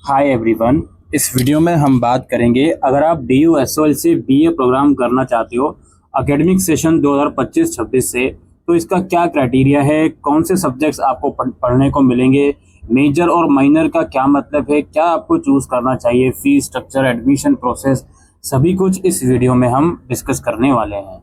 Hi everyone. इस video में हम बात करेंगे अगर आप DU से बीए प्रोग्राम करना चाहते हो एकेडमिक सेशन 2025-26 से, तो इसका क्या क्राइटेरिया है, कौन से सब्जेक्ट्स आपको पढ़ने को मिलेंगे, मेजर और माइनर का क्या मतलब है, क्या आपको चूज़ करना चाहिए, फीस स्ट्रक्चर, एडमिशन प्रोसेस, सभी कुछ इस वीडियो में हम डिस्कस करने वाले हैं।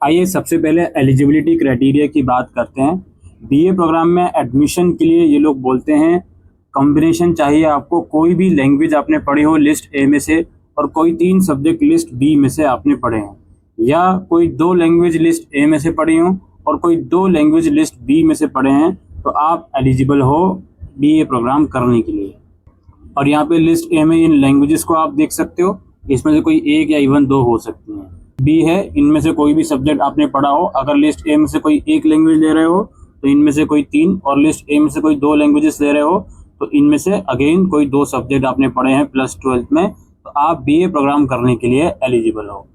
आइए सबसे पहले एलिजिबिलिटी क्राइटेरिया की बात करते हैं। बीए प्रोग्राम में एडमिशन के लिए ये लोग बोलते हैं कॉम्बिनेशन चाहिए आपको, कोई भी लैंग्वेज आपने पढ़ी हो लिस्ट ए में से और कोई 3 सब्जेक्ट लिस्ट बी में से आपने पढ़े हैं, या कोई 2 लैंग्वेज लिस्ट ए में से पढ़ी हो और कोई 2 लैंग्वेज लिस्ट बी में से पढ़े हैं, तो आप एलिजिबल हो बीए प्रोग्राम करने के लिए। और यहाँ पे लिस्ट ए में इन लैंग्वेजेस को आप देख सकते हो, इसमें से कोई एक या इवन 2 हो सकती हैं। बी है, इनमें से कोई भी सब्जेक्ट आपने पढ़ा हो, अगर लिस्ट ए में से कोई एक लैंग्वेज ले रहे हो तो इनमें से कोई 3, और लिस्ट ए में से कोई 2 लैंग्वेजेस ले रहे हो तो इनमें से अगेन कोई 2 सब्जेक्ट आपने पढ़े हैं प्लस 12th में, तो आप बीए प्रोग्राम करने के लिए एलिजिबल हो।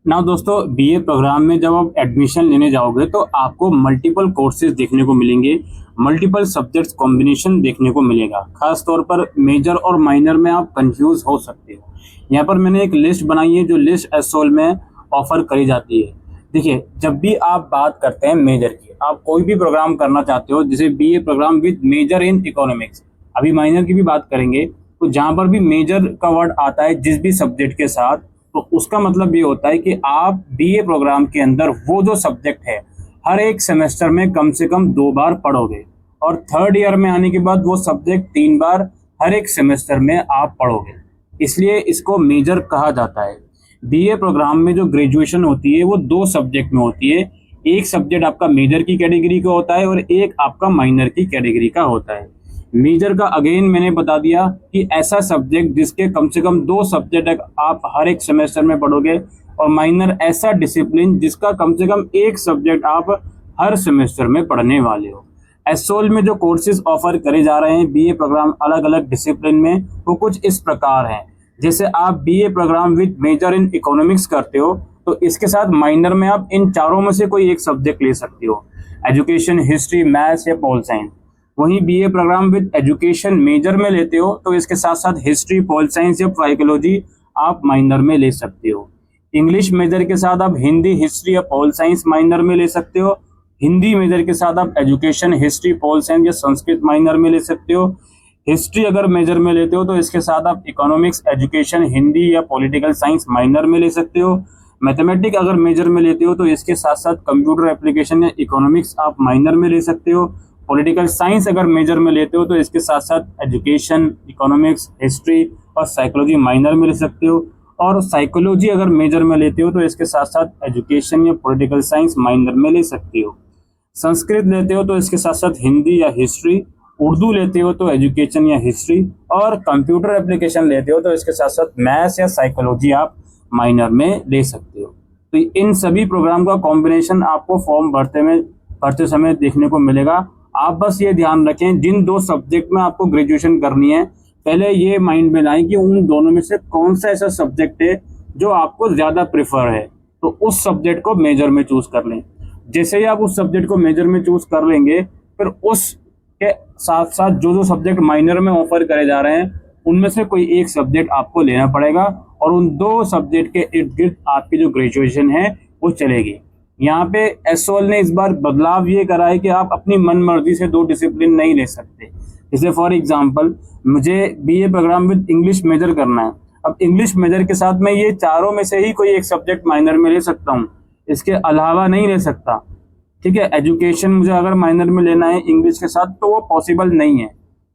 ना दोस्तों, बीए प्रोग्राम में जब आप एडमिशन लेने जाओगे तो आपको मल्टीपल कोर्सेज देखने को मिलेंगे, मल्टीपल सब्जेक्ट्स कॉम्बिनेशन देखने को मिलेगा। खास तौर पर मेजर और माइनर में आप कंफ्यूज हो सकते हो। यहाँ पर मैंने एक लिस्ट बनाई है जो लिस्ट एसोल में ऑफर करी जाती है। देखिए, जब भी आप बात करते हैं मेजर की, आप कोई भी प्रोग्राम करना चाहते हो, जैसे BA program with major in economics, अभी माइनर की भी बात करेंगे, तो जहाँ पर भी मेजर का वर्ड आता है जिस भी सब्जेक्ट के साथ, तो उसका मतलब ये होता है कि आप बीए प्रोग्राम के अंदर वो जो सब्जेक्ट है हर एक सेमेस्टर में कम से कम 2 बार पढ़ोगे, और थर्ड ईयर में आने के बाद वो सब्जेक्ट 3 बार हर एक सेमेस्टर में आप पढ़ोगे, इसलिए इसको मेजर कहा जाता है। बीए प्रोग्राम में जो ग्रेजुएशन होती है वो 2 सब्जेक्ट में होती है, एक सब्जेक्ट आपका मेजर की कैटेगरी का होता है और एक आपका माइनर की कैटेगरी का होता है। मेजर का अगेन मैंने बता दिया कि ऐसा सब्जेक्ट जिसके कम से कम 2 सब्जेक्ट आप हर एक सेमेस्टर में पढ़ोगे, और माइनर ऐसा डिसिप्लिन जिसका कम से कम एक सब्जेक्ट आप हर सेमेस्टर में पढ़ने वाले हो। एसोल में जो कोर्सेज ऑफर करे जा रहे हैं बीए प्रोग्राम अलग अलग डिसिप्लिन में, वो कुछ इस प्रकार हैं। जैसे आप BA program with major in economics करते हो तो इसके साथ माइनर में आप इन चारों में से कोई एक सब्जेक्ट ले सकते हो, एजुकेशन, हिस्ट्री, मैथ्स या पॉल साइंस। वहीं BA program with education major में लेते हो तो इसके साथ साथ हिस्ट्री, पॉल साइंस या साइकोलॉजी आप माइनर में ले सकते हो। इंग्लिश मेजर के साथ आप हिंदी, हिस्ट्री या पॉल साइंस माइनर में ले सकते हो। हिंदी मेजर के साथ आप एजुकेशन, हिस्ट्री, पॉल साइंस या संस्कृत माइनर में ले सकते हो। हिस्ट्री अगर मेजर में लेते हो तो इसके साथ आप इकोनॉमिक्स, एजुकेशन, हिंदी या पॉलिटिकल साइंस माइनर में ले सकते हो। मैथमेटिक्स अगर मेजर में लेते हो तो इसके साथ साथ कंप्यूटर एप्लीकेशन या इकोनॉमिक्स आप माइनर में ले सकते हो। पॉलिटिकल साइंस अगर मेजर में लेते हो तो इसके साथ साथ एजुकेशन, इकोनॉमिक्स, हिस्ट्री और साइकोलॉजी माइनर में ले सकते हो। और साइकोलॉजी अगर मेजर में लेते हो तो इसके साथ साथ एजुकेशन या पॉलिटिकल साइंस माइनर में ले सकते हो। संस्कृत लेते हो तो इसके साथ साथ हिंदी या हिस्ट्री, उर्दू लेते हो तो एजुकेशन या हिस्ट्री, और कंप्यूटर एप्लीकेशन लेते हो तो इसके साथ साथ मैथ्स या साइकोलॉजी आप माइनर में ले सकते हो। तो इन सभी प्रोग्राम का कॉम्बिनेशन आपको फॉर्म भरते समय देखने को मिलेगा। आप बस ये ध्यान रखें, जिन 2 सब्जेक्ट में आपको ग्रेजुएशन करनी है, पहले ये माइंड में लाएं कि उन दोनों में से कौन सा ऐसा सब्जेक्ट है जो आपको ज्यादा प्रेफर है, तो उस सब्जेक्ट को मेजर में चूज कर लें। जैसे ही आप उस सब्जेक्ट को मेजर में चूज कर लेंगे, फिर उसके साथ साथ जो सब्जेक्ट माइनर में ऑफर करे जा रहे हैं उनमें से कोई एक सब्जेक्ट आपको लेना पड़ेगा, और उन 2 सब्जेक्ट के इर्द गिर्द आपकी जो ग्रेजुएशन है वो चलेगी। यहाँ पे एसओएल ने इस बार बदलाव ये करा है कि आप अपनी मन मर्जी से 2 डिसिप्लिन नहीं ले सकते। जैसे फॉर एग्जांपल, मुझे BA program with English major करना है, अब इंग्लिश मेजर के साथ मैं ये चारों में से ही कोई एक सब्जेक्ट माइनर में ले सकता हूँ, इसके अलावा नहीं ले सकता। ठीक है, एजुकेशन मुझे अगर माइनर में लेना है इंग्लिश के साथ तो वो पॉसिबल नहीं है।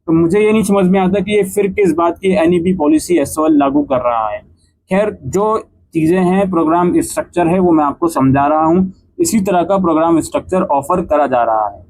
तो मुझे ये नहीं समझ में आता कि ये फिर किस बात की एनईपी पॉलिसी एसओएल लागू कर रहा है। खैर, जो चीजें हैं, प्रोग्राम स्ट्रक्चर है, वो मैं आपको समझा रहा हूँ। इसी तरह का प्रोग्राम स्ट्रक्चर ऑफर करा जा रहा है।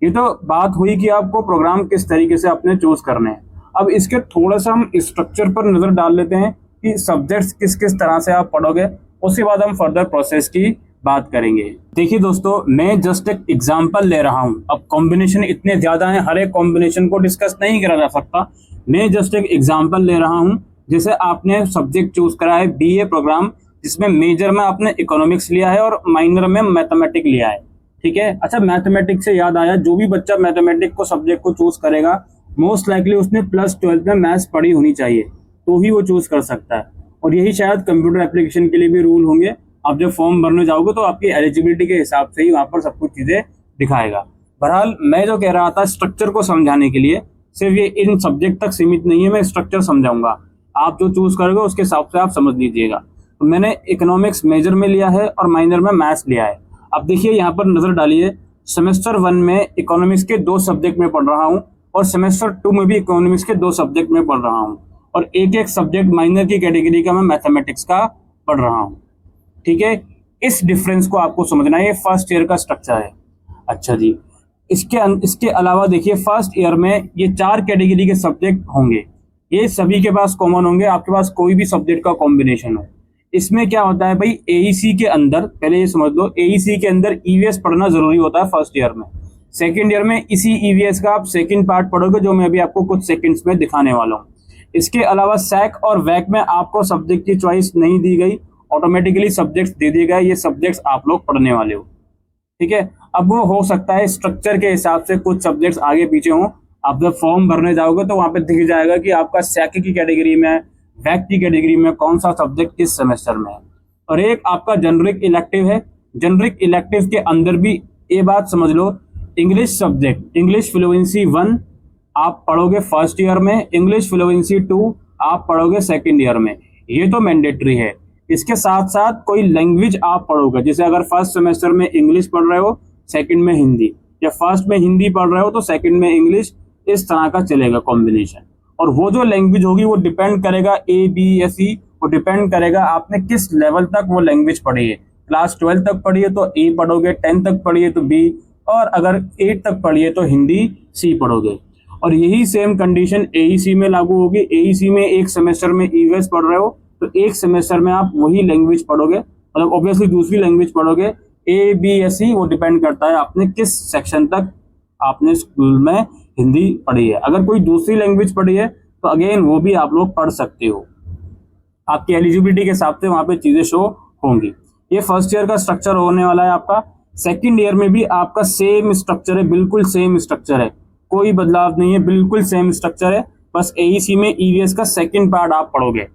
ये तो बात हुई कि आपको प्रोग्राम किस तरीके से अपने चूज करने हैं। अब इसके थोड़ा सा हम स्ट्रक्चर पर नजर डाल लेते हैं कि सब्जेक्ट्स किस किस तरह से आप पढ़ोगे, उसके बाद हम फर्दर प्रोसेस की बात करेंगे। देखिए दोस्तों, मैं जस्ट एक एग्जांपल ले रहा हूं। अब कॉम्बिनेशन इतने ज्यादा हैं, हर एक कॉम्बिनेशन को डिस्कस नहीं करा जा सकता। मैं जस्ट एक एग्जांपल ले रहा हूं। जैसे आपने सब्जेक्ट चूज करा है बीए प्रोग्राम, जिसमें मेजर में आपने इकोनॉमिक्स लिया है और माइनर में मैथमेटिक्स लिया है। ठीक है, अच्छा, मैथमेटिक्स से याद आया, जो भी बच्चा मैथमेटिक्स को सब्जेक्ट को चूज करेगा मोस्ट लाइकली उसने +12 में मैथ्स पढ़ी होनी चाहिए, तो ही वो चूज कर सकता है। और यही शायद कंप्यूटर एप्लीकेशन के लिए भी रूल होंगे। आप जब फॉर्म भरने जाओगे तो आपकी एलिजिबिलिटी के हिसाब से ही वहां पर सब कुछ चीजें दिखाएगा। बहरहाल मैं जो कह रहा था स्ट्रक्चर को समझाने के लिए, सिर्फ ये इन सब्जेक्ट तक सीमित नहीं है, मैं स्ट्रक्चर समझाऊंगा। आप जो चूज करोगे उसके हिसाब से आप समझ लीजिएगा। तो मैंने इकोनॉमिक्स मेजर में लिया है और माइनर में मैथ्स लिया है। अब देखिए यहाँ पर नजर डालिए, सेमेस्टर 1 में इकोनॉमिक्स के 2 सब्जेक्ट में पढ़ रहा हूँ और सेमेस्टर 2 में भी इकोनॉमिक्स के 2 सब्जेक्ट में पढ़ रहा हूँ, और एक एक सब्जेक्ट माइनर की कैटेगरी का मैं मैथमेटिक्स का पढ़ रहा हूँ। ठीक है, इस डिफरेंस को आपको समझना है। ये फर्स्ट ईयर का स्ट्रक्चर है। अच्छा जी, इसके अलावा देखिए फर्स्ट ईयर में ये 4 कैटेगरी के सब्जेक्ट होंगे, ये सभी के पास कॉमन होंगे, आपके पास कोई भी सब्जेक्ट का कॉम्बिनेशन हो। इसमें क्या होता है भाई, एईसी के अंदर, पहले ये समझ लो, एईसी के अंदर ईवीएस पढ़ना जरूरी होता है फर्स्ट ईयर में। सेकंड ईयर में इसी ईवीएस का आप सेकंड पार्ट पढ़ोगे, जो मैं अभी आपको कुछ सेकंड्स में दिखाने वाला हूँ। इसके अलावा सैक और वैक में आपको सब्जेक्ट की चॉइस नहीं दी गई, ऑटोमेटिकली सब्जेक्ट्स दे दिए गए, ये सब्जेक्ट्स आप लोग पढ़ने वाले हो। ठीक है, अब वो हो सकता है स्ट्रक्चर के हिसाब से कुछ सब्जेक्ट्स आगे पीछे हों। आप जब फॉर्म भरने जाओगे तो वहां पे दिख जाएगा कि आपका सैक की कैटेगरी में, वैक की कैटेगरी में कौन सा सब्जेक्ट किस सेमेस्टर में है। और एक आपका जेनरिक इलेक्टिव है। जेनरिक इलेक्टिव के अंदर भी ये बात समझ लो, इंग्लिश सब्जेक्ट, इंग्लिश फ्लुएंसी 1 आप पढ़ोगे फर्स्ट ईयर में, इंग्लिश फ्लुएंसी 2 आप पढ़ोगे सेकेंड ईयर में, ये तो मैंडेटरी है। इसके साथ साथ कोई लैंग्वेज आप पढ़ोगे, जैसे अगर फर्स्ट सेमेस्टर में इंग्लिश पढ़ रहे हो, सेकंड में हिंदी, या फर्स्ट में हिंदी पढ़ रहे हो तो सेकंड में इंग्लिश, इस तरह का चलेगा कॉम्बिनेशन। और वो जो लैंग्वेज होगी वो डिपेंड करेगा ABSE, वो डिपेंड करेगा आपने किस लेवल तक वो लैंग्वेज पढ़ी है। क्लास 12 तक पढ़ी है तो A पढ़ोगे, 10 तक पढ़ी है तो B, और अगर 8 तक पढ़ी है तो हिंदी C पढ़ोगे। और यही सेम कंडीशन AEC में लागू होगी। AEC में एक सेमेस्टर में EVS पढ़ रहे हो तो एक सेमेस्टर में आप वही लैंग्वेज पढ़ोगे, मतलब ऑब्वियसली दूसरी लैंग्वेज पढ़ोगे। ABSE वो डिपेंड करता है आपने किस सेक्शन तक आपने स्कूल में हिंदी पढ़ी है। अगर कोई दूसरी लैंग्वेज पढ़ी है तो अगेन वो भी आप लोग पढ़ सकते हो, आपकी एलिजिबिलिटी के हिसाब से वहां पे चीजें शो होंगी। ये फर्स्ट ईयर का स्ट्रक्चर होने वाला है आपका। सेकंड ईयर में भी आपका सेम स्ट्रक्चर है, बिल्कुल सेम स्ट्रक्चर है, कोई बदलाव नहीं है, बिल्कुल सेम स्ट्रक्चर है। बस AEC में EVS का सेकंड पार्ट आप पढ़ोगे,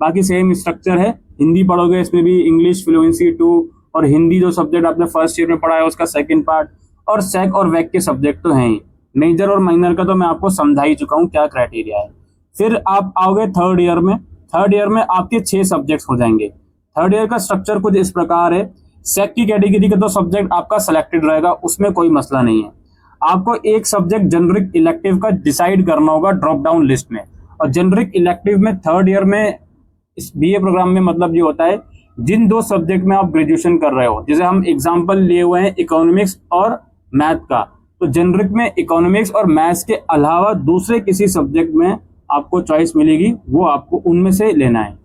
बाकी सेम स्ट्रक्चर है। हिंदी पढ़ोगे, इसमें भी इंग्लिश फ्लुएंसी 2 और हिंदी जो सब्जेक्ट आपने फर्स्ट ईयर में पढ़ा है उसका सेकंड पार्ट, और सैक और वैक के सब्जेक्ट तो हैं ही। मेजर और माइनर का तो मैं आपको समझा ही चुका हूँ क्या क्राइटेरिया है। फिर आप आओगे थर्ड ईयर में। थर्ड ईयर में आपके 6 सब्जेक्ट्स हो जाएंगे। थर्ड ईयर का स्ट्रक्चर कुछ इस प्रकार है, सैक की कैटेगरी का तो सब्जेक्ट आपका सेलेक्टेड रहेगा, उसमें कोई मसला नहीं है। आपको एक सब्जेक्ट जेनरिक इलेक्टिव का डिसाइड करना होगा ड्रॉप डाउन लिस्ट में। और जेनरिक इलेक्टिव में थर्ड ईयर में, इस BA प्रोग्राम में मतलब ये होता है, जिन 2 सब्जेक्ट में आप ग्रेजुएशन कर रहे हो, जैसे हम एग्जांपल लिए हुए हैं इकोनॉमिक्स और मैथ का, तो जेनरिक में इकोनॉमिक्स और मैथ्स के अलावा दूसरे किसी सब्जेक्ट में आपको चॉइस मिलेगी, वो आपको उनमें से लेना है।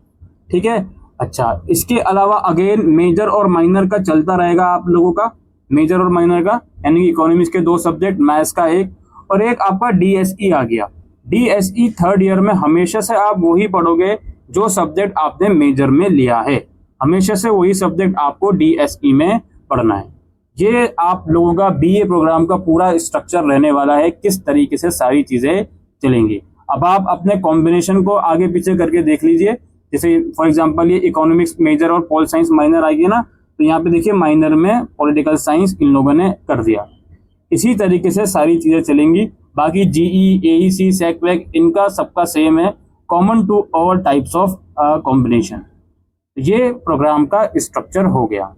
ठीक है, अच्छा, इसके अलावा अगेन मेजर और माइनर का चलता रहेगा आप लोगों का, मेजर और माइनर का, यानी इकोनॉमिक्स के 2 सब्जेक्ट, मैथ्स का एक, और एक आपका DSE आ गया। DSE थर्ड ईयर में हमेशा से आप वही पढ़ोगे जो सब्जेक्ट आपने मेजर में लिया है, हमेशा से वही सब्जेक्ट आपको DSE में पढ़ना है। ये आप लोगों का BA प्रोग्राम का पूरा स्ट्रक्चर रहने वाला है, किस तरीके से सारी चीजें चलेंगी। अब आप अपने कॉम्बिनेशन को आगे पीछे करके देख लीजिए। जैसे फॉर एग्जांपल ये इकोनॉमिक्स मेजर और पॉल साइंस माइनर आएगी ना, तो यहाँ पे देखिए माइनर में पॉलिटिकल साइंस इन लोगों ने कर दिया। इसी तरीके से सारी चीजें चलेंगी। बाकी GE, AEC, सैक वैक इनका सबका सेम है, common to all types of combination. ये प्रोग्राम का स्ट्रक्चर हो गया।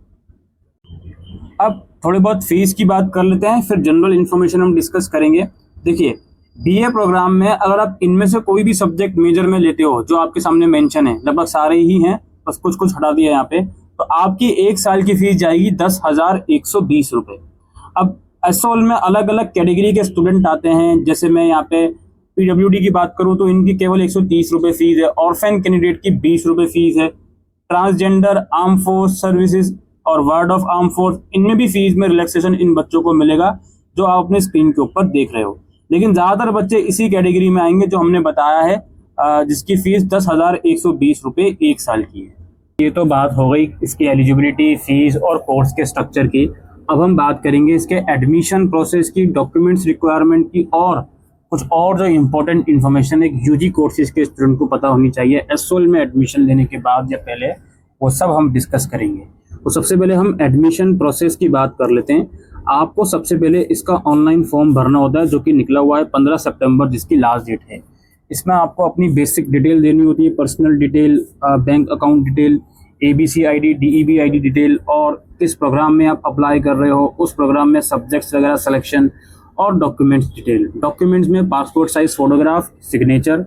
अब थोड़ी बहुत फीस की बात कर लेते हैं, फिर जनरल इन्फॉर्मेशन हम डिस्कस करेंगे। देखिए BA प्रोग्राम में अगर आप इनमें से कोई भी सब्जेक्ट मेजर में लेते हो, जो आपके सामने मेंशन है, लगभग सारे ही हैं, बस कुछ कुछ हटा दिया यहाँ पे, तो आपकी 1 साल की फीस जाएगी 10,120 रुपये। अब एसओल में अलग अलग कैटेगरी के स्टूडेंट आते हैं, जैसे मैं यहाँ पे PWD की बात करूँ तो इनकी केवल 130 रुपये फीस है, ऑर्फेन कैंडिडेट की 20 रुपये फीस है, ट्रांसजेंडर, आर्म फोर्स सर्विसेज और वार्ड ऑफ आर्म फोर्स, इनमें भी फीस में रिलैक्सेशन इन बच्चों को मिलेगा जो आप अपने स्क्रीन के ऊपर देख रहे हो। लेकिन ज्यादातर बच्चे इसी कैटेगरी में आएंगे जो हमने बताया है, जिसकी फीस 10,120 रुपये 1 साल की है। ये तो बात हो गई इसकी एलिजिबिलिटी, फीस और कोर्स के स्ट्रक्चर की। अब हम बात करेंगे इसके एडमिशन प्रोसेस की, डॉक्यूमेंट्स रिक्वायरमेंट की और कुछ और जो इम्पोर्टेंट इन्फॉर्मेशन है यूजी कोर्सेज के स्टूडेंट को पता होनी चाहिए एसओएल में एडमिशन लेने के बाद या पहले, वो सब हम डिस्कस करेंगे। तो सबसे पहले हम एडमिशन प्रोसेस की बात कर लेते हैं। आपको सबसे पहले इसका ऑनलाइन फॉर्म भरना होता है, जो कि निकला हुआ है 15 सितंबर, जिसकी लास्ट डेट है। इसमें आपको अपनी बेसिक डिटेल देनी होती है, personal detail, bank account detail, ABC ID, DEB ID detail, और किस प्रोग्राम में आप अप्लाई कर रहे हो, उस प्रोग्राम में सब्जेक्ट्स वगैरह सिलेक्शन, और डॉक्यूमेंट्स डिटेल। डॉक्यूमेंट्स में passport size photograph, signature,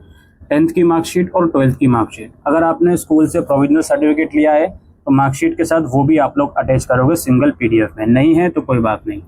10th की मार्कशीट और 12th की मार्कशीट। अगर आपने स्कूल से प्रोविजनल सर्टिफिकेट लिया है तो मार्कशीट के साथ वो भी आप लोग अटैच करोगे सिंगल PDF में, नहीं है तो कोई बात नहीं।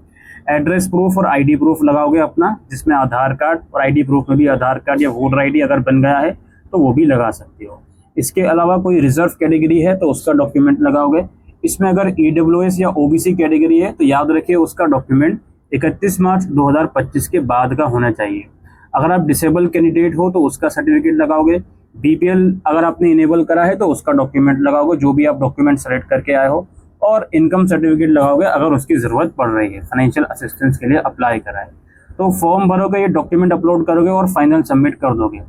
एड्रेस प्रूफ और ID प्रूफ लगाओगे अपना, जिसमें आधार कार्ड, और ID प्रूफ में भी आधार कार्ड या वोटर ID अगर बन गया है तो वो भी लगा सकते हो। इसके अलावा कोई रिजर्व कैटेगरी है तो उसका डॉक्यूमेंट लगाओगे। इसमें अगर EWS या OBC कैटेगरी है तो याद रखिए उसका डॉक्यूमेंट 31 मार्च 2025 के बाद का होना चाहिए। अगर आप डिसेबल कैंडिडेट हो तो उसका सर्टिफिकेट लगाओगे। BPL अगर आपने इनेबल करा है तो उसका डॉक्यूमेंट लगाओगे, जो भी आप डॉक्यूमेंट सेलेक्ट करके आए हो, और इनकम सर्टिफिकेट लगाओगे अगर उसकी ज़रूरत पड़ रही है, फाइनेंशियल असिस्टेंस के लिए अप्लाई करा है। तो फॉर्म भरोगे, ये डॉक्यूमेंट अपलोड करोगे और फाइनल सबमिट कर दोगे।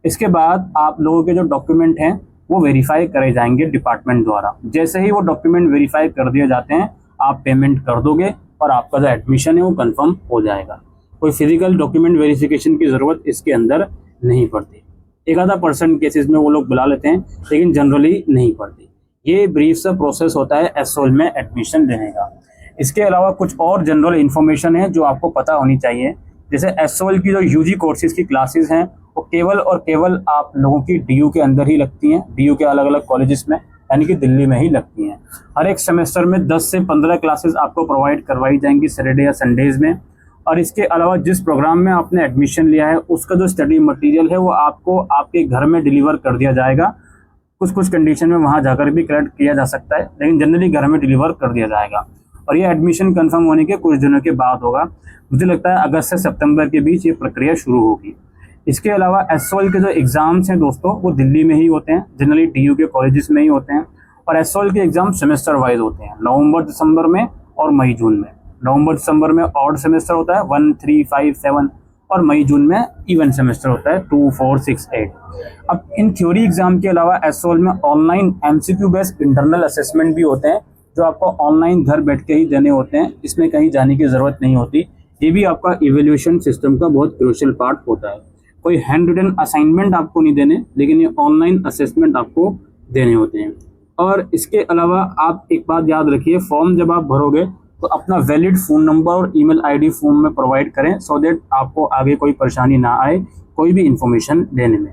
इसके बाद आप लोगों के जो डॉक्यूमेंट हैं वो वेरीफाई करे जाएंगे डिपार्टमेंट द्वारा। जैसे ही वो डॉक्यूमेंट वेरीफाई कर दिए जाते हैं, आप पेमेंट कर दोगे और आपका जो एडमिशन है वो कंफर्म हो जाएगा। कोई फिजिकल डॉक्यूमेंट वेरिफिकेशन की ज़रूरत इसके अंदर नहीं पड़ती। एक आधा % केसेस में वो लोग बुला लेते हैं, लेकिन जनरली नहीं पड़ती। ये ब्रीफ सा प्रोसेस होता है एसओएल में एडमिशन लेने का। इसके अलावा कुछ और जनरल इन्फॉर्मेशन है जो आपको पता होनी चाहिए। जैसे एसओएल की जो यूजी कोर्सेज की क्लासेस हैं वो केवल और केवल आप लोगों की DU के अंदर ही लगती हैं, DU के अलग अलग कॉलेजेस में, यानी कि दिल्ली में ही लगती हैं। हर एक सेमेस्टर में 10 से 15 क्लासेस आपको प्रोवाइड करवाई जाएंगी सैटरडे या संडेज़ में। और इसके अलावा जिस प्रोग्राम में आपने एडमिशन लिया है उसका जो स्टडी मटेरियल है वो आपको आपके घर में डिलीवर कर दिया जाएगा। कुछ कंडीशन में वहाँ जाकर भी कलेक्ट किया जा सकता है, लेकिन जनरली घर में डिलीवर कर दिया जाएगा। और ये एडमिशन कंफर्म होने के कुछ दिनों के बाद होगा। मुझे लगता है अगस्त से सितंबर के बीच ये प्रक्रिया शुरू होगी। इसके अलावा एसओएल के जो एग्ज़ाम्स हैं दोस्तों वो दिल्ली में ही होते हैं, जनरली DU के कॉलेजेस में ही होते हैं। और एसओएल के एग्ज़ाम सेमेस्टर वाइज होते हैं, नवंबर दिसंबर में और मई जून में। नवंबर दिसंबर में ऑड सेमेस्टर होता है 1, 3, 5, 7, और मई जून में इवन सेमेस्टर होता है 2, 4, 6, 8। अब इन थ्योरी एग्जाम के अलावा एसओएल में online MCQ based internal assessment भी होते हैं, जो आपको ऑनलाइन घर बैठ के ही देने होते हैं। इसमें कहीं जाने की ज़रूरत नहीं होती। ये भी आपका इवेल्यूएशन सिस्टम का बहुत क्रूशियल पार्ट होता है। कोई हैंड रिटन असाइनमेंट आपको नहीं देने, लेकिन ये ऑनलाइन असेसमेंट आपको देने होते हैं। और इसके अलावा आप एक बात याद रखिए, फॉर्म जब आप भरोगे तो अपना वैलिड फ़ोन नंबर और ईमेल ID फॉर्म में प्रोवाइड करें, सो दैट आपको आगे कोई परेशानी ना आए कोई भी इंफॉर्मेशन देने में।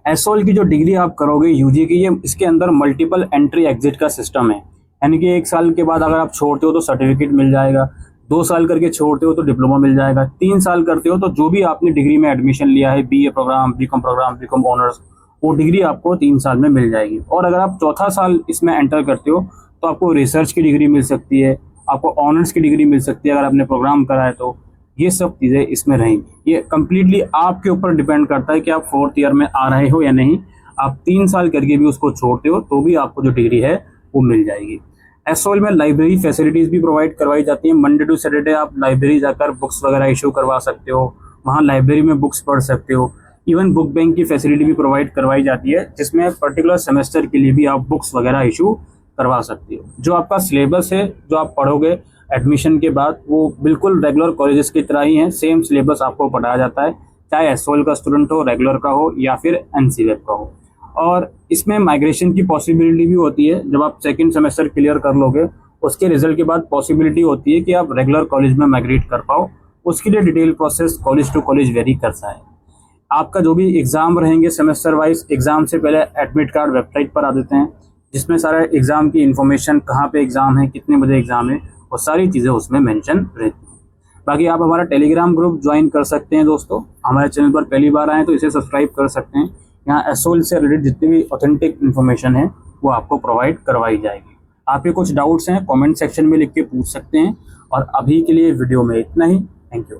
एसओएल की जो डिग्री आप करोगे यूजी की, ये इसके अंदर मल्टीपल एंट्री एग्जिट का सिस्टम है। यानी कि 1 साल के बाद अगर आप छोड़ते हो तो सर्टिफिकेट मिल जाएगा, 2 साल करके छोड़ते हो तो डिप्लोमा मिल जाएगा, 3 साल करते हो तो जो भी आपने डिग्री में एडमिशन लिया है, BA program, BCom program, BCom honours, वो डिग्री आपको 3 साल में मिल जाएगी। और अगर आप चौथा साल इसमें एंटर करते हो तो आपको रिसर्च की डिग्री मिल सकती है, आपको ऑनर्स की डिग्री मिल सकती है अगर आपने प्रोग्राम करा है तो। ये सब चीज़ें इसमें रहेंगी। ये कम्प्लीटली आपके ऊपर डिपेंड करता है कि आप 4th ईयर में आ रहे हो या नहीं। आप 3 साल करके भी उसको छोड़ते हो तो भी आपको जो डिग्री है वो मिल जाएगी। एसओएल में लाइब्रेरी फैसिलिटीज़ भी प्रोवाइड करवाई जाती हैं। मंडे टू सैटरडे आप लाइब्रेरी जाकर बुक्स वगैरह इशू करवा सकते हो, वहाँ लाइब्रेरी में बुक्स पढ़ सकते हो। इवन बुक बैंक की फैसिलिटी भी प्रोवाइड करवाई जाती है, जिसमें पर्टिकुलर सेमेस्टर के लिए भी आप बुक्स वगैरह इशू करवा सकते हो। जो आपका सिलेबस है जो आप पढ़ोगे एडमिशन के बाद, वो बिल्कुल रेगुलर कॉलेजेस की तरह ही है। सेम सिलेबस आपको पढ़ाया जाता है, चाहे एसओएल का स्टूडेंट हो, रेगुलर का हो या फिर NCLET का हो। और इसमें माइग्रेशन की पॉसिबिलिटी भी होती है। जब आप 2nd सेमेस्टर क्लियर कर लोगे उसके रिजल्ट के बाद पॉसिबिलिटी होती है कि आप रेगुलर कॉलेज में माइग्रेट कर पाओ। उसके लिए detail process college to college vary करता है। आपका जो भी एग्ज़ाम रहेंगे सेमेस्टर वाइज, एग्ज़ाम से पहले एडमिट कार्ड वेबसाइट पर आ देते हैं, जिसमें सारा एग्ज़ाम की इन्फॉर्मेशन, कहाँ पे एग्ज़ाम है, कितने बजे एग्ज़ाम है, वो सारी चीज़ें उसमें मेंशन रहती हैं। बाकी आप हमारा टेलीग्राम ग्रुप ज्वाइन कर सकते हैं दोस्तों। हमारे चैनल पर पहली बार आए तो इसे सब्सक्राइब कर सकते हैं। यहाँ एसओएल से रिलेटेड जितनी भी ऑथेंटिक इन्फॉर्मेशन है वो आपको प्रोवाइड करवाई जाएगी। आपके कुछ डाउट्स हैं कमेंट सेक्शन में लिख के पूछ सकते हैं। और अभी के लिए वीडियो में इतना ही। Thank you.